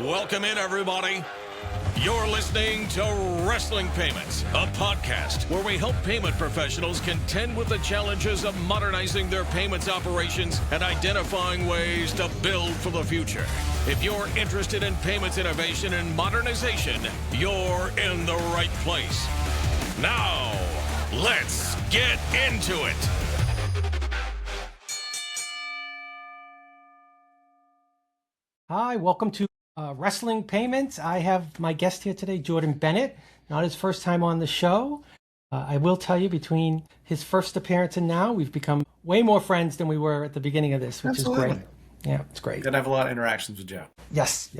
Welcome in, everybody. You're listening to Wrestling Payments, a podcast where we help payment professionals contend with the challenges of modernizing their payments operations and identifying ways to build for the future. If you're interested in payments innovation and modernization, you're in the right place. Now, let's get into it. Hi, welcome to Wrestling Payments. I have my guest here today, Jordan Bennett. Not his first time on the show. I will tell you, between his first appearance and now, we've become way more friends than we were at the beginning of this, which Absolutely. is great. Yeah, it's great. Gonna have a lot of interactions with Joe. Yes.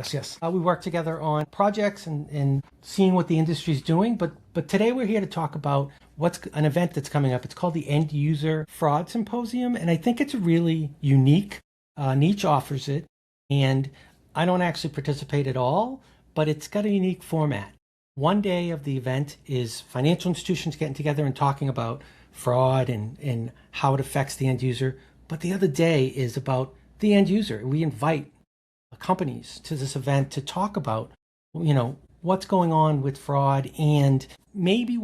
We work together on projects and seeing what the industry's doing. But today we're here to talk about what's an event that's coming up. It's called the End-User Fraud Symposium, and I think it's really unique. Nacha offers it, and I don't actually participate at all, but it's got a unique format. One day of the event is financial institutions getting together and talking about fraud and how it affects the end user. But the other day is about the end user. We invite companies to this event to talk about, what's going on with fraud and maybe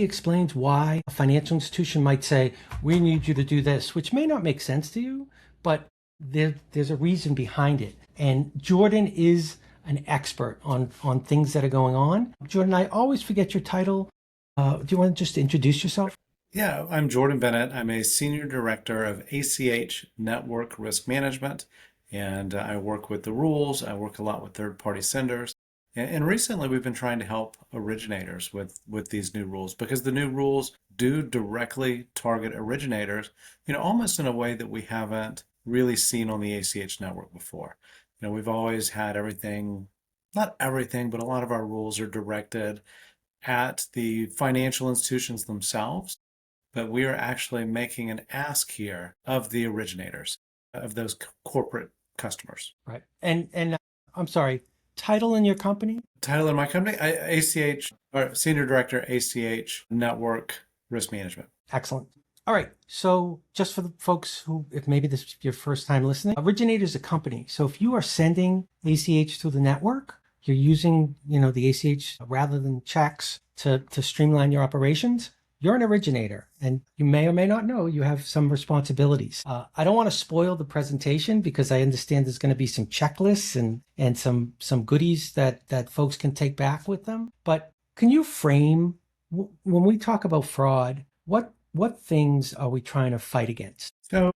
explains why a financial institution might say, we need you to do this, which may not make sense to you, but there's a reason behind it. And Jordan is an expert on things that are going on. Jordan, I always forget your title. Do you want to just introduce yourself? Yeah, I'm Jordan Bennett. I'm a Senior Director of ACH Network Risk Management, and I work with the rules. I work a lot with third-party senders. And recently we've been trying to help originators with these new rules, because the new rules do directly target originators, almost in a way that we haven't really seen on the ACH network before. We've always had everything, not everything, but a lot of our rules are directed at the financial institutions themselves. But we are actually making an ask here of the originators, of those corporate customers. Right. And I'm sorry, title in your company? Title in my company, ACH, or Senior Director, ACH Network Risk Management. Excellent. All right. So just for the folks who, if maybe this is your first time listening, Originators is a company. So if you are sending ACH through the network, you're using, the ACH rather than checks to streamline your operations, you're an originator, and you may or may not know you have some responsibilities. I don't want to spoil the presentation because I understand there's going to be some checklists and some goodies that folks can take back with them. But can you frame, when we talk about fraud, what things are we trying to fight against? So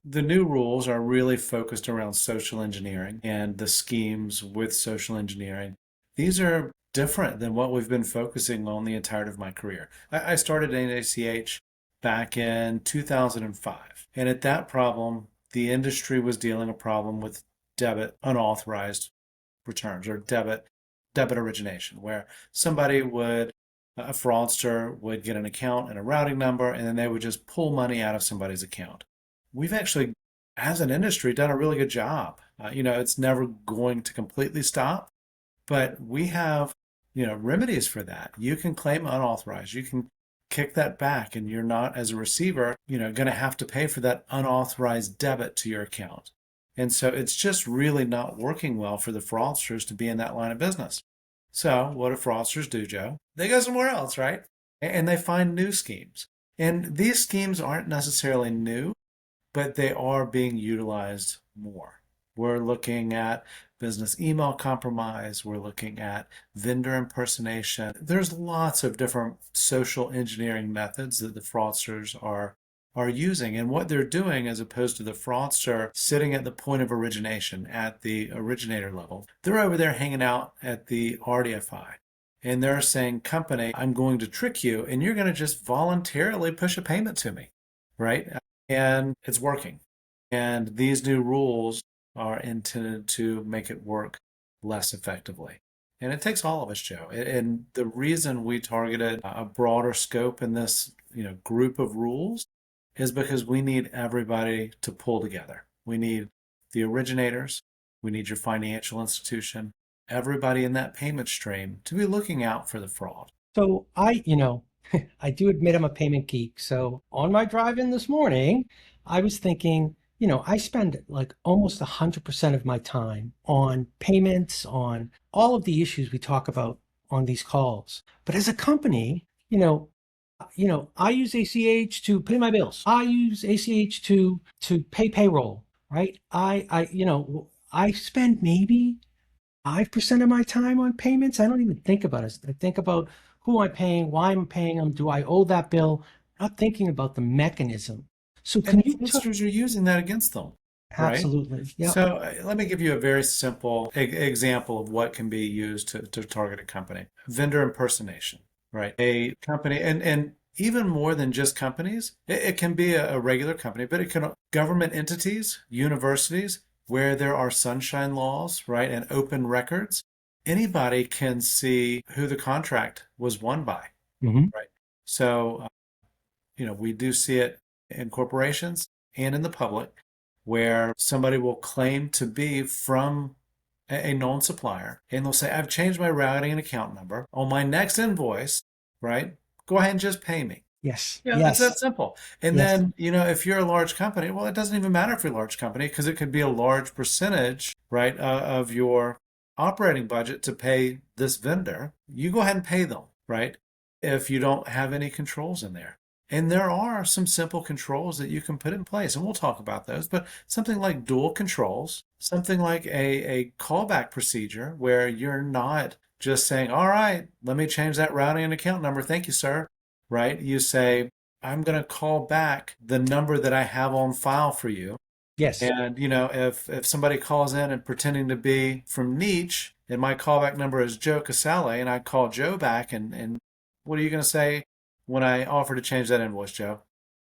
the new rules are really focused around social engineering and the schemes with social engineering. These are different than what we've been focusing on the entirety of my career. I started in ACH back in 2005. And at that problem, the industry was dealing a problem with debit unauthorized returns, or debit origination, where a fraudster would get an account and a routing number, and then they would just pull money out of somebody's account. We've actually, as an industry, done a really good job. It's never going to completely stop, but we have, remedies for that. You can claim unauthorized. You can kick that back, and you're not, as a receiver, going to have to pay for that unauthorized debit to your account. And so it's just really not working well for the fraudsters to be in that line of business. So what do fraudsters do, Joe? They go somewhere else, right? And they find new schemes. And these schemes aren't necessarily new, but they are being utilized more. We're looking at business email compromise. We're looking at vendor impersonation. There's lots of different social engineering methods that the fraudsters are using. And what they're doing, as opposed to the fraudster sitting at the point of origination at the originator level, they're over there hanging out at the RDFI. And they're saying, company, I'm going to trick you, and you're going to just voluntarily push a payment to me, right? And it's working. And these new rules are intended to make it work less effectively. And it takes all of us, Joe. And the reason we targeted a broader scope in this, group of rules is because we need everybody to pull together. We need the originators, we need your financial institution, everybody in that payment stream to be looking out for the fraud. So I do admit I'm a payment geek. So on my drive in this morning, I was thinking, I spend like almost 100% of my time on payments, on all of the issues we talk about on these calls. But as a company, I use ACH to pay my bills. I use ACH to pay payroll, right? I spend maybe 5% of my time on payments. I don't even think about it. I think about who I'm paying, why I'm paying them, do I owe that bill? Not thinking about the mechanism. So can And you fraudsters are using that against them, right? absolutely? Yeah. So let me give you a very simple example of what can be used to target a company. Vendor impersonation, right? A company, and even more than just companies, it can be a regular company, but it can government entities, universities, where there are sunshine laws, right, and open records. Anybody can see who the contract was won by, Hmm. right? So we do see it in corporations and in the public where somebody will claim to be from a known supplier and they'll say, I've changed my routing and account number. On my next invoice, right? Go ahead and just pay me. Yes. Yeah, it's Yes. that simple. And Yes. then, if you're a large company, well, it doesn't even matter if you're a large company because it could be a large percentage, right, of your operating budget to pay this vendor. You go ahead and pay them, right? If you don't have any controls in there. And there are some simple controls that you can put in place, and we'll talk about those, but something like dual controls, something like a callback procedure where you're not just saying, all right, let me change that routing and account number. Thank you, sir. Right? You say, I'm going to call back the number that I have on file for you. Yes. And, if somebody calls in and pretending to be from Niche and my callback number is Joe Casali and I call Joe back and what are you going to say when I offer to change that invoice, Joe?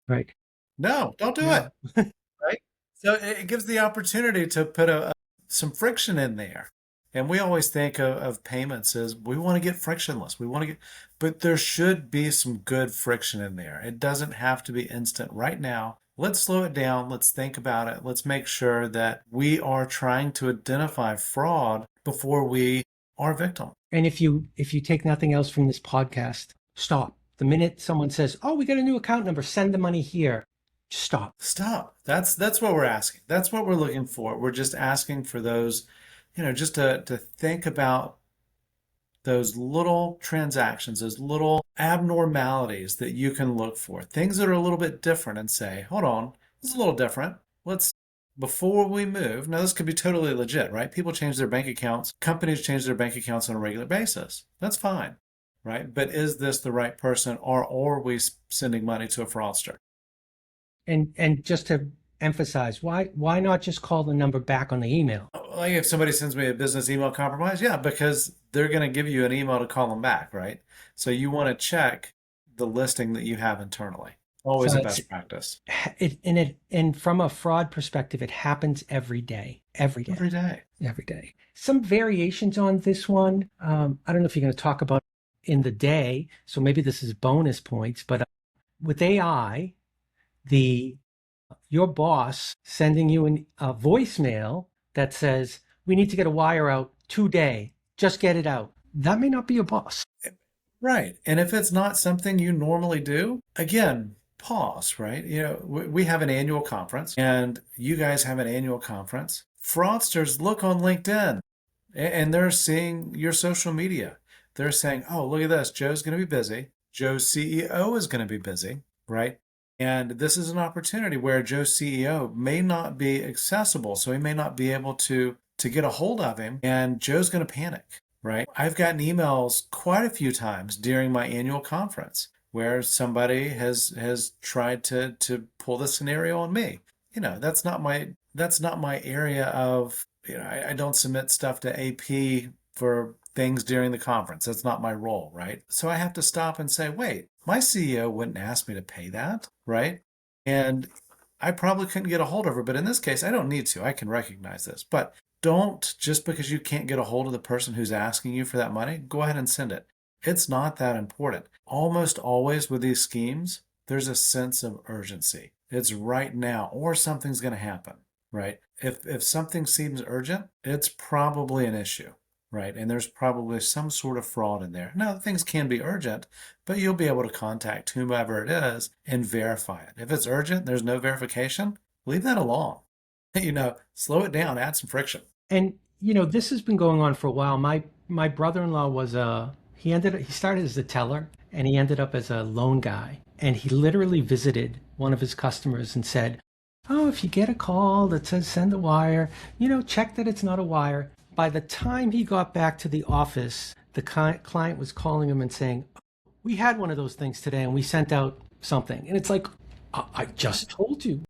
Right. No, don't do it. No. Right? So it gives the opportunity to put some friction in there. And we always think of payments as we want to get frictionless. But there should be some good friction in there. It doesn't have to be instant right now. Let's slow it down. Let's think about it. Let's make sure that we are trying to identify fraud before we are a victim. And if you take nothing else from this podcast, stop. The minute someone says, "Oh, we got a new account number, send the money here," just stop. Stop. That's what we're asking. That's what we're looking for. We're just asking for those, just to think about those little transactions, those little abnormalities that you can look for, things that are a little bit different and say, hold on, this is a little different. Before we move, now this could be totally legit, right? People change their bank accounts, companies change their bank accounts on a regular basis. That's fine, right? But is this the right person or are we sending money to a fraudster? And just to emphasize, why not just call the number back on the email? Like if somebody sends me a business email compromise, yeah, because they're going to give you an email to call them back, right? So you want to check the listing that you have internally. Always So a it's best practice. and from a fraud perspective, it happens every day, every day, Every day. every day. Some variations on this one. I don't know if you're going to talk about in the day, so maybe this is bonus points, but with AI, your boss sending you a voicemail that says, "We need to get a wire out today. Just get it out." That may not be your boss. Right. And if it's not something you normally do, again, pause, right? We have an annual conference and you guys have an annual conference. Fraudsters look on LinkedIn and they're seeing your social media. They're saying, oh, look at this. Joe's going to be busy. Joe's CEO is going to be busy, right? And this is an opportunity where Joe's CEO may not be accessible. So he may not be able to get a hold of him and Joe's going to panic. Right? I've gotten emails quite a few times during my annual conference where somebody has tried to pull the scenario on me. That's not my area of, I don't submit stuff to AP for things during the conference. That's not my role, right? So I have to stop and say, wait, my CEO wouldn't ask me to pay that, right? And I probably couldn't get a hold of her, but in this case, I don't need to. I can recognize this. But don't, just because you can't get a hold of the person who's asking you for that money, go ahead and send it. It's not that important. Almost always with these schemes, there's a sense of urgency. It's right now or something's going to happen, right? If something seems urgent, it's probably an issue, right? And there's probably some sort of fraud in there. Now, things can be urgent, but you'll be able to contact whomever it is and verify it. If it's urgent, there's no verification, leave that alone. slow it down, add some friction. And this has been going on for a while. My brother-in-law he started as a teller and he ended up as a loan guy. And he literally visited one of his customers and said, "Oh, if you get a call that says send a wire, check that it's not a wire." By the time he got back to the office, the client was calling him and saying, "We had one of those things today and we sent out something." And it's like, I just told you.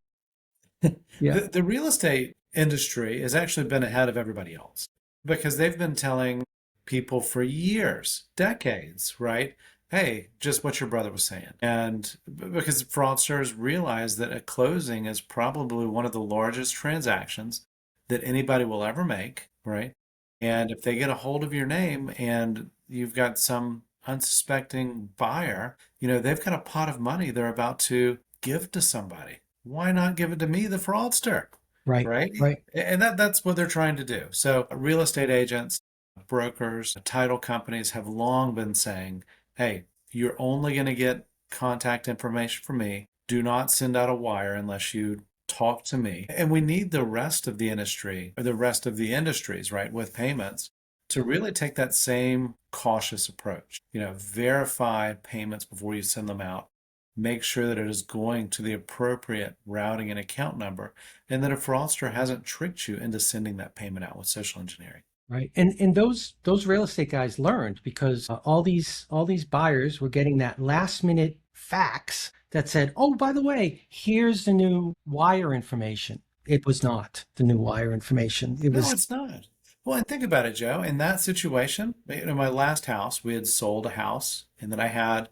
Yeah. The real estate industry has actually been ahead of everybody else because they've been telling people for years, decades, right? Hey, just what your brother was saying. And because fraudsters realize that a closing is probably one of the largest transactions that anybody will ever make, right? And if they get a hold of your name and you've got some unsuspecting buyer, they've got a pot of money they're about to give to somebody. Why not give it to me, the fraudster? Right. Right? Right. And that's what they're trying to do. So real estate agents, brokers, title companies have long been saying, hey, you're only going to get contact information from me. Do not send out a wire unless you talk to me. And we need the rest of the industry, or the rest of the industries, right, with payments to really take that same cautious approach. Verify payments before you send them out. Make sure that it is going to the appropriate routing and account number, and that a fraudster hasn't tricked you into sending that payment out with social engineering. Right. And those real estate guys learned because all these buyers were getting that last minute fax that said, "Oh, by the way, here's the new wire information." It was not the new wire information. No, it's not. Well, and think about it, Joe. In that situation, my last house, we had sold a house, and then I had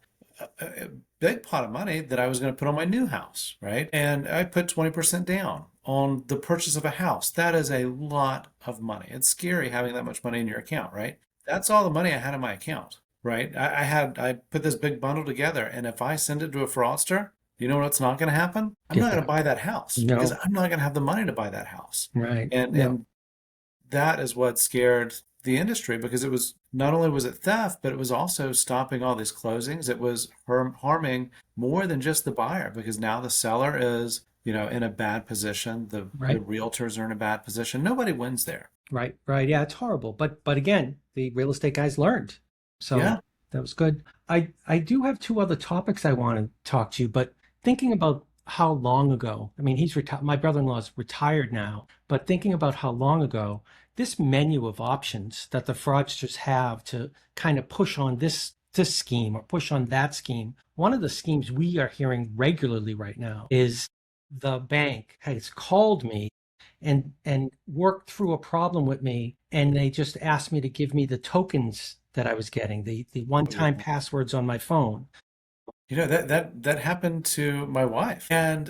a big pot of money that I was going to put on my new house, right? And I put 20% down on the purchase of a house. That is a lot of money. It's scary having that much money in your account, right? That's all the money I had in my account, right? I put this big bundle together, and if I send it to a fraudster, you know what's not going to happen? I'm not going to buy that house because I'm not going to have the money to buy that house. Right. And that is what scared the industry, because it was not only was it theft, but it was also stopping all these closings. It was harming more than just the buyer, because now the seller is, in a bad position. The realtors are in a bad position. Nobody wins there. Right. Yeah, it's horrible. But again, the real estate guys learned. So yeah, that was good. I do have two other topics I want to talk to you, but thinking about how long ago, I mean, he's retired. My brother-in-law is retired now, but thinking about how long ago, this menu of options that the fraudsters have to kind of push on this scheme or push on that scheme. One of the schemes we are hearing regularly right now is the bank has called me and worked through a problem with me, and they just asked me to give me the tokens that I was getting, the one-time passwords on my phone. That happened to my wife. And,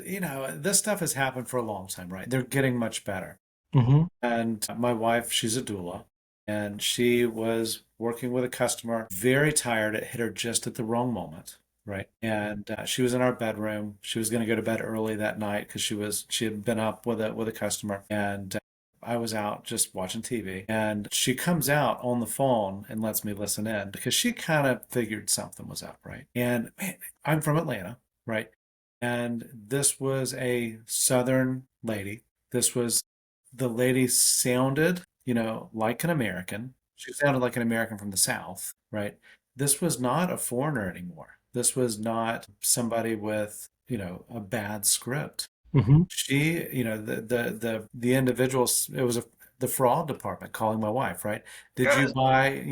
this stuff has happened for a long time, right? They're getting much better. Mm-hmm. And my wife, she's a doula, and she was working with a customer, very tired. It hit her just at the wrong moment, right? And she was in our bedroom. She was going to go to bed early that night because she had been up with a customer, and I was out just watching TV. And she comes out on the phone and lets me listen in because she kind of figured something was up, right? And man, I'm from Atlanta, right? And this was a Southern lady. The lady sounded, like an American. She sounded like an American from the South, right? This was not a foreigner anymore. This was not somebody with, a bad script. Mm-hmm. She, the individuals, it was the fraud department calling my wife, right? Did you buy,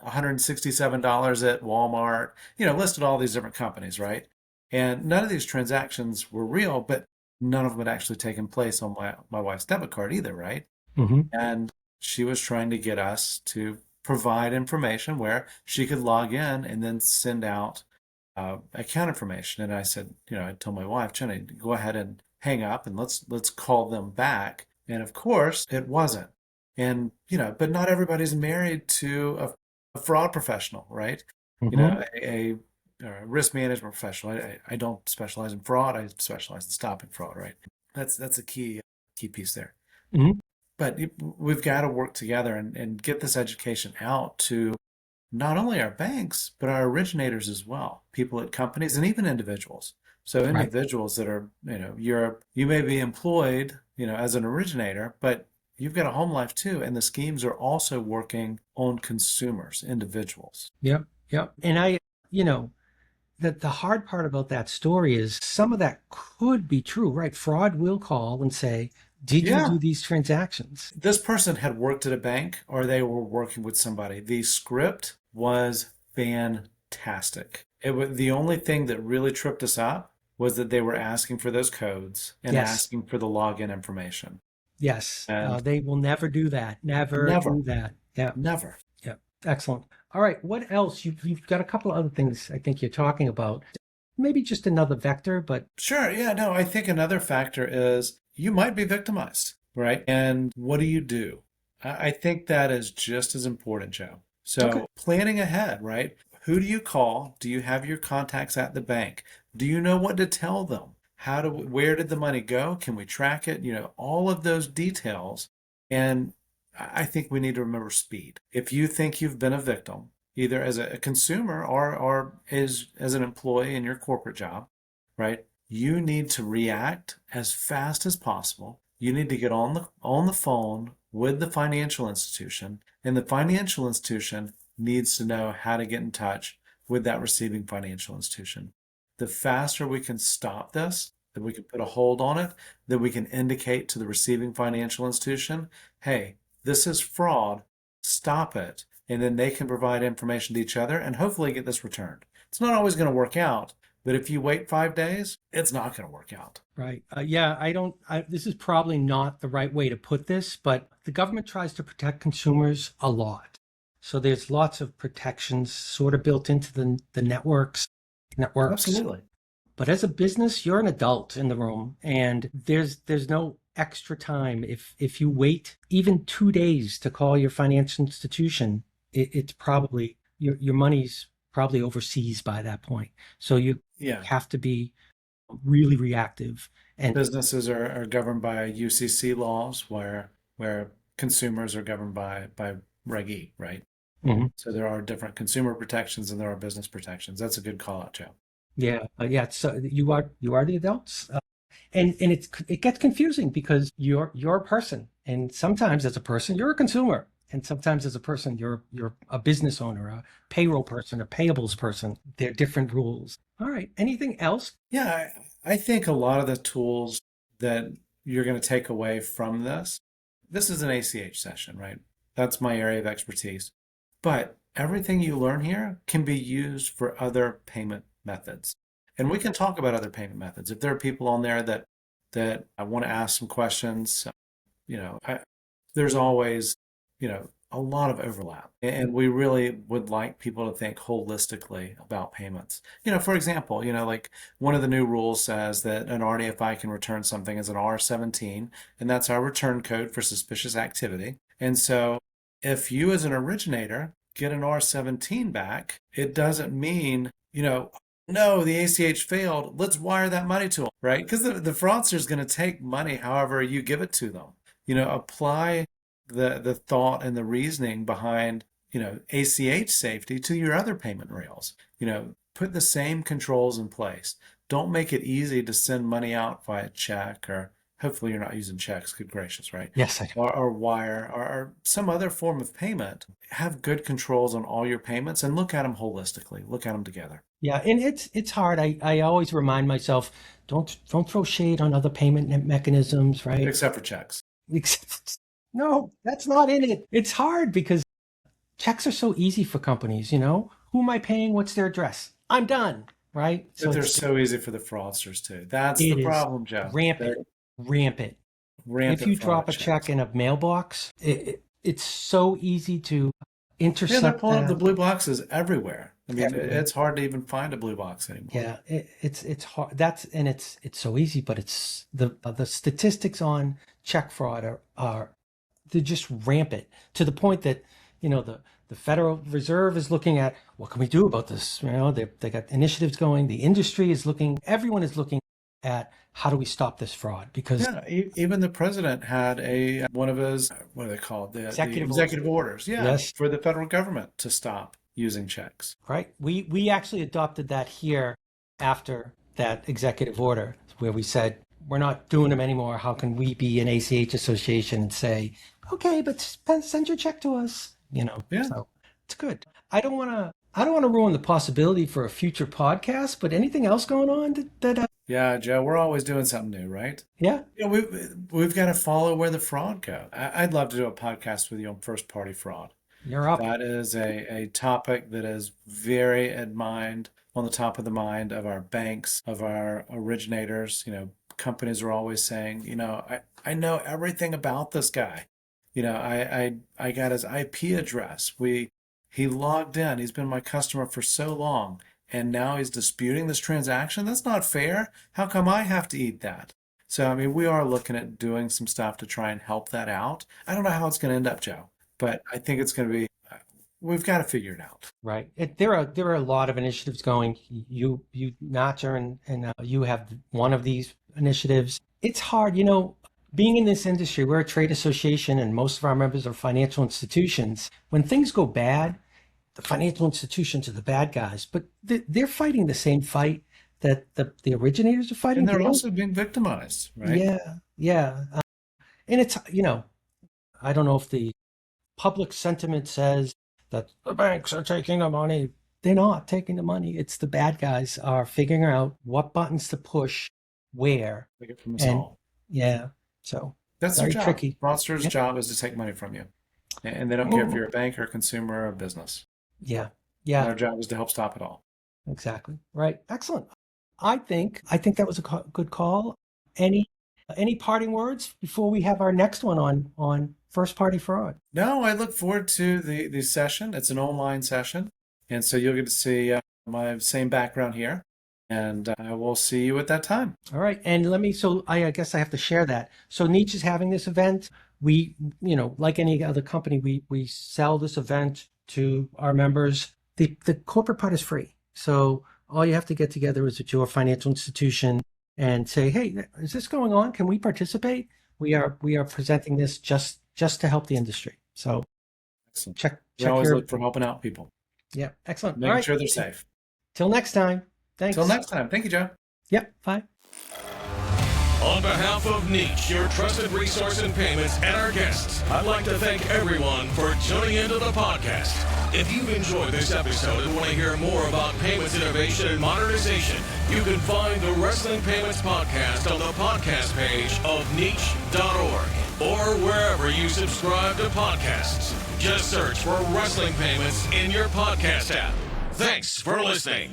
$167 at Walmart? Listed all these different companies, right? And none of these transactions were real, but none of them had actually taken place on my wife's debit card either, right? Mm-hmm. And she was trying to get us to provide information where she could log in and then send out account information. And I said, I told my wife, Jenny, go ahead and hang up and let's call them back. And of course, it wasn't. And but not everybody's married to a fraud professional, right? Mm-hmm. A risk management professional. I don't specialize in fraud. I specialize in stopping fraud, right? That's a key piece there. Mm-hmm. But we've got to work together and get this education out to not only our banks, but our originators as well, people at companies and even individuals. So individuals that are, you may be employed as an originator, but you've got a home life too, and the schemes are also working on consumers, individuals. Yep. Yep. And the hard part about that story is some of that could be true, right? Fraud will call and say, did you Yeah. do these transactions? This person had worked at a bank or they were working with somebody. The script was fantastic. The only thing that really tripped us up was that they were asking for those codes and Yes. asking for the login information. Yes. And They will never do that. Never never, do that. Yeah. never. Yeah. Excellent. All right. What else? You've got a couple of other things I think you're talking about. Maybe just another vector, but Sure. Yeah. No, I think another factor is you might be victimized, right? And what do you do? I think that is just as important, Joe. So Okay. planning ahead, right? Who do you call? Do you have your contacts at the bank? Do you know what to tell them? Where did the money go? Can we track it? All of those details. And I think we need to remember speed. If you think you've been a victim, either as a consumer or as an employee in your corporate job, right? You need to react as fast as possible. You need to get on the phone with the financial institution, and the financial institution needs to know how to get in touch with that receiving financial institution. The faster we can stop this, that we can put a hold on it, that we can indicate to the receiving financial institution, hey, this is fraud, stop it. And then they can provide information to each other and hopefully get this returned. It's not always going to work out, but if you wait 5 days, it's not going to work out. right. This is probably not the right way to put this, but the government tries to protect consumers a lot. So there's lots of protections sort of built into the networks. Absolutely. But as a business, you're an adult in the room, and there's no extra time. If you wait even 2 days to call your financial institution, it's probably your money's probably overseas by that point. So you Yeah. have to be really reactive. And Businesses are governed by UCC laws where consumers are governed by Reg E, right? Mhm. So there are different consumer protections and there are business protections. That's a good call out, Joe. yeah. So you are the adults, and it gets confusing because you're a person, and sometimes as a person you're a consumer, and sometimes as a person you're a business owner, a payroll person, a payables person. They're different rules. All right. Anything else? Yeah, I think a lot of the tools that you're going to take away from this is an ACH session, right? That's my area of expertise. But everything you learn here can be used for other payment methods. And we can talk about other payment methods. If there are people on there that I want to ask some questions, there's always, a lot of overlap. And we really would like people to think holistically about payments. For example, like one of the new rules says that an RDFI can return something as an R17, and that's our return code for suspicious activity. And so if you as an originator get an R17 back, it doesn't mean, no, the ACH failed. Let's wire that money to them, right? Because the fraudster is going to take money however you give it to them. Apply the thought and the reasoning behind, ACH safety to your other payment rails. Put the same controls in place. Don't make it easy to send money out via check, or hopefully you're not using checks, good gracious, right? Yes, I do. Or wire or some other form of payment. Have good controls on all your payments and look at them holistically. Look at them together. Yeah, and it's hard. I always remind myself, don't throw shade on other payment mechanisms, right? Except for checks. No, that's not in it. It's hard because checks are so easy for companies, Who am I paying? What's their address? I'm done, right? But they're so easy for the fraudsters too. That's the problem, Joe. Rampant. Rampant If you drop a fraud check in a mailbox, it's so easy to intercept. Yeah, they're pulling up that. the blue boxes everywhere. I mean, Everywhere. it's hard to even find a blue box anymore. Yeah, it's hard. It's so easy, but it's the statistics on check fraud are they're just rampant to the point that the Federal Reserve is looking at what can we do about this. They got initiatives going. The industry is looking. Everyone is looking at how do we stop this fraud, because even the president had one of his, what are they called, the executive orders, Yes. for the federal government to stop using checks. Right. We actually adopted that here after that executive order, where we said we're not doing them anymore. How can we be an ACH association and say, okay, but send your check to us? Yeah. So it's good. I don't want to ruin the possibility for a future podcast, but anything else going on that Yeah, Joe, we're always doing something new, right? yeah. We've got to follow where the fraud go. I'd love to do a podcast with you on first party fraud. You're up. That is a topic that is very on the top of the mind of our banks, of our originators. Companies are always saying, I know everything about this guy. I got his IP address. He logged in. He's been my customer for so long, and now he's disputing this transaction. That's not fair. How come I have to eat that? So, we are looking at doing some stuff to try and help that out. I don't know how it's going to end up, Joe, but I think it's going to be, we've got to figure it out. Right. There are a lot of initiatives going. You Nacha, and you have one of these initiatives. It's hard, being in this industry. We're a trade association, and most of our members are financial institutions. When things go bad, the financial institutions are the bad guys, but they're fighting the same fight that the originators are fighting. And they're also being victimized, right? Yeah. And it's, I don't know if the public sentiment says that the banks are taking the money. They're not taking the money. It's the bad guys are figuring out what buttons to push where. Take it from us all. Yeah. So that's their job. Tricky. Fraudsters' job is to take money from you. And they don't care if you're a bank or a consumer or a business. Yeah. Their job is to help stop it all. Exactly. Right. Excellent. I think that was a good call. Any parting words before we have our next one on first party fraud? No, I look forward to the session. It's an online session, and so you'll get to see my same background here, and I will see you at that time. All right. And I guess I have to share that. So Nacha is having this event. We, like any other company, we sell this event to our members. The corporate part is free. So all you have to get together is at your financial institution and say, hey, is this going on? Can we participate? We are presenting this just to help the industry. So excellent. check always look for helping out people. Yeah, excellent. Making sure they're safe. Till next time. Thanks. Till next time. Thank you, Joe. Yep, bye. On behalf of Nacha, your trusted resource in payments, and our guests, I'd like to thank everyone for tuning into the podcast. If you've enjoyed this episode and want to hear more about payments innovation and modernization, you can find the Wrestling Payments Podcast on the podcast page of Nacha.org or wherever you subscribe to podcasts. Just search for Wrestling Payments in your podcast app. Thanks for listening.